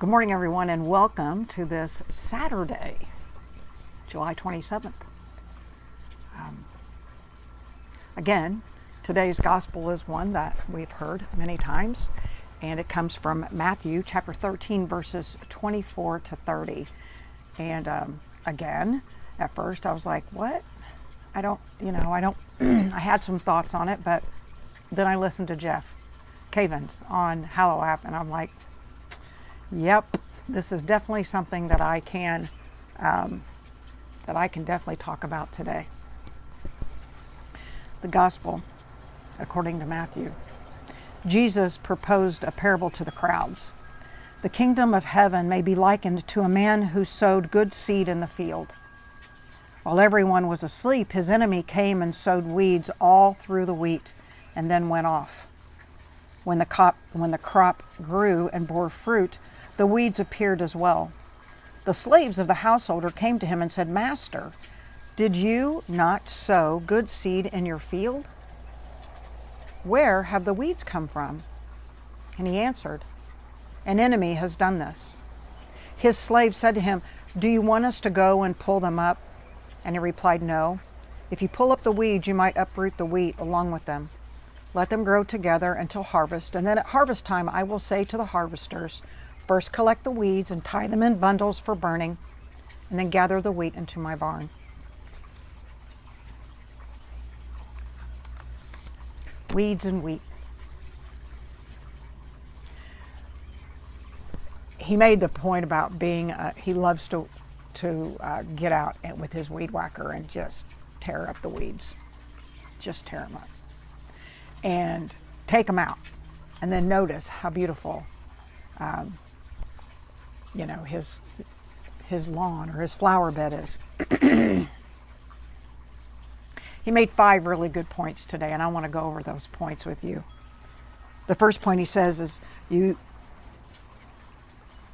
Good morning, everyone, and welcome to this Saturday, July 27th. Again, today's gospel is one that we've heard many times, and it comes from Matthew chapter 13, verses 24 to 30. And again, at first I was like, what? I don't, I had some thoughts on it, but then I listened to Jeff Cavins on Hallow App, and I'm like, yep, this is definitely something that I can definitely talk about today. The Gospel, according to Matthew. Jesus proposed a parable to the crowds. The kingdom of heaven may be likened to a man who sowed good seed in the field. While everyone was asleep, his enemy came and sowed weeds all through the wheat and then went off. When the crop grew and bore fruit, the weeds appeared as well. The slaves of the householder came to him and said, "Master, did you not sow good seed in your field? Where have the weeds come from?" And he answered, "An enemy has done this." His slave said to him, "Do you want us to go and pull them up?" And he replied, "No. If you pull up the weeds, you might uproot the wheat along with them. Let them grow together until harvest, and then at harvest time I will say to the harvesters, first collect the weeds and tie them in bundles for burning, and then gather the wheat into my barn." Weeds and wheat. He made the point about being, he loves to get out with his weed whacker and just tear up the weeds. Just tear them up. And take them out. And then notice how beautiful his lawn or his flower bed is. He made 5 really good points today, and I want to go over those points with you. The first point he says is you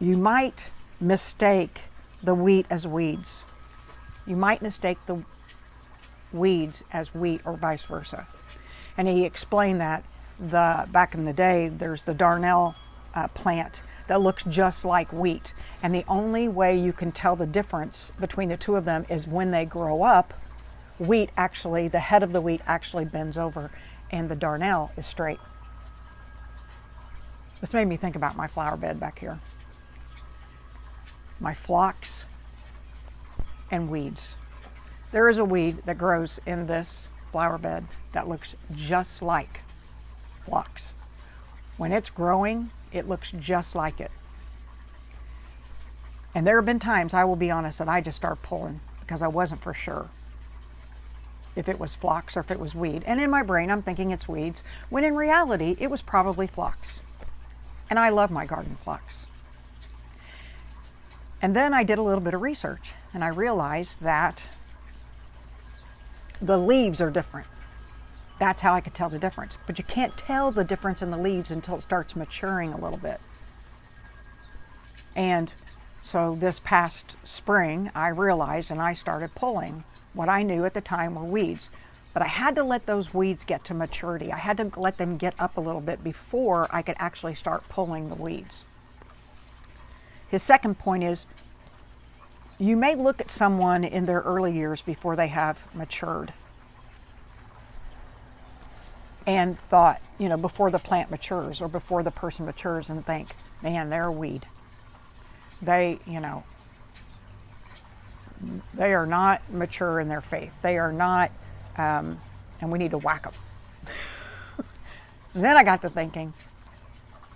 might mistake the wheat as weeds. You might mistake the weeds as wheat or vice versa. And he explained that back in the day, there's the darnel plant that looks just like wheat. And the only way you can tell the difference between the two of them is when they grow up, the head of the wheat actually bends over and the darnel is straight. This made me think about my flower bed back here. My phlox and weeds. There is a weed that grows in this flower bed that looks just like phlox. When it's growing, it looks just like it. And there have been times, I will be honest, that I just started pulling because I wasn't for sure if it was phlox or if it was weed. And in my brain, I'm thinking it's weeds, when in reality, it was probably phlox. And I love my garden phlox. And then I did a little bit of research, and I realized that the leaves are different. That's how I could tell the difference. But you can't tell the difference in the leaves until it starts maturing a little bit. And so this past spring, I realized and I started pulling what I knew at the time were weeds. But I had to let those weeds get to maturity. I had to let them get up a little bit before I could actually start pulling the weeds. His second point is, you may look at someone in their early years before they have matured and thought, before the plant matures or before the person matures, and think, man, they're a weed. They are not mature in their faith. They are not, and we need to whack them. Then I got to thinking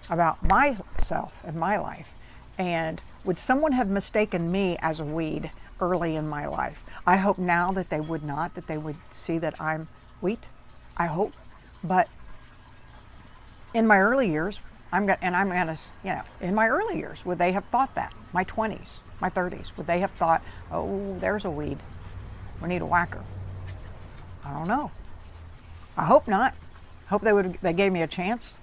about myself and my life. And would someone have mistaken me as a weed early in my life? I hope now that they would not, that they would see that I'm wheat. I hope. But in my early years, in my early years, would they have thought that? My 20s, my 30s, would they have thought, oh, there's a weed. We need a whacker. I don't know. I hope not. I hope they gave me a chance.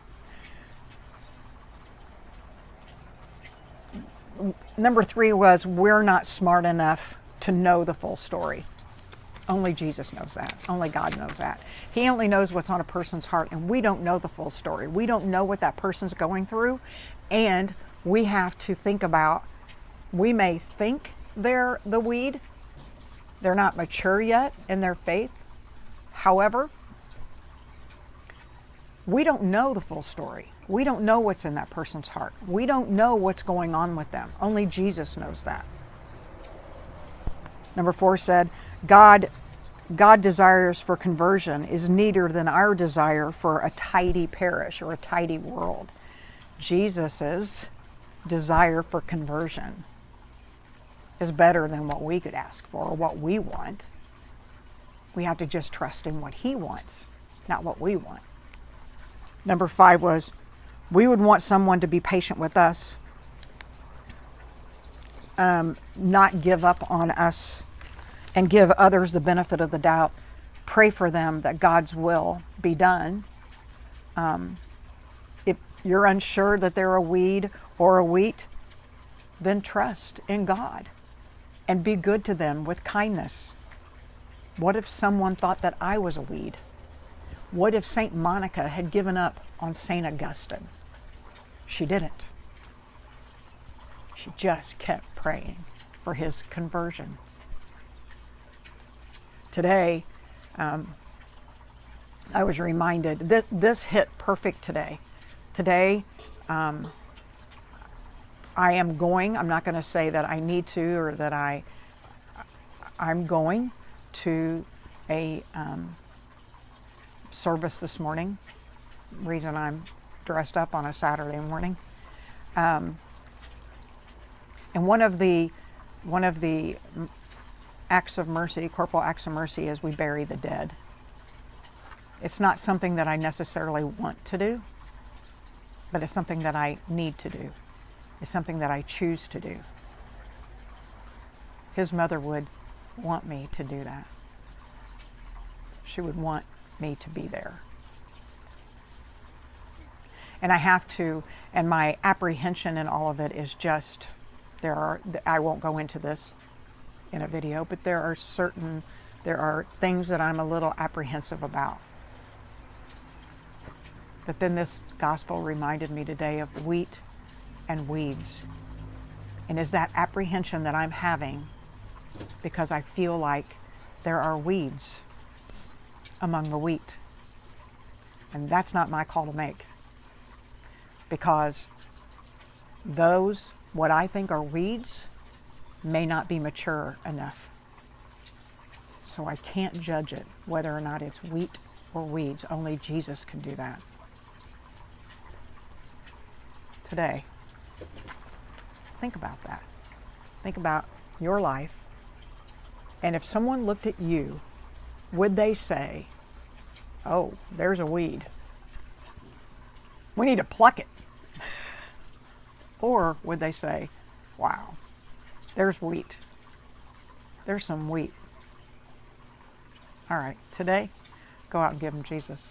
Number 3 was, we're not smart enough to know the full story. Only Jesus knows that. Only God knows that. He only knows what's on a person's heart, and we don't know the full story. We don't know what that person's going through, and we have to think about, we may think they're the weed, they're not mature yet in their faith. However, we don't know the full story. We don't know what's in that person's heart. We don't know what's going on with them. Only Jesus knows that. Number 4 said, God desires for conversion is neater than our desire for a tidy parish or a tidy world. Jesus's desire for conversion is better than what we could ask for or what we want. We have to just trust in what he wants, not what we want. Number 5 was, we would want someone to be patient with us, not give up on us, and give others the benefit of the doubt. Pray for them that God's will be done. If you're unsure that they're a weed or a wheat, then trust in God and be good to them with kindness. What if someone thought that I was a weed? What if St. Monica had given up on St. Augustine? She didn't. She just kept praying for his conversion. Today, I was reminded that this hit perfect today. Today, I am going, I'm not going to say that I need to or that I'm going to a service this morning. Reason I'm dressed up on a Saturday morning. And one of the acts of mercy, corporal acts of mercy, is we bury the dead. It's not something that I necessarily want to do, but it's something that I need to do. It's something that I choose to do. His mother would want me to do that. She would want me to be there. And I have to, and my apprehension in all of it is just, I won't go into this in a video, but there are things that I'm a little apprehensive about. But then this gospel reminded me today of wheat and weeds. And is that apprehension that I'm having because I feel like there are weeds among the wheat. And that's not my call to make. Because those, what I think are weeds, may not be mature enough. So I can't judge it, whether or not it's wheat or weeds. Only Jesus can do that. Today, think about that. Think about your life. And if someone looked at you, would they say, oh, there's a weed. We need to pluck it. Or would they say, wow, there's wheat. There's some wheat. All right, today, go out and give them Jesus.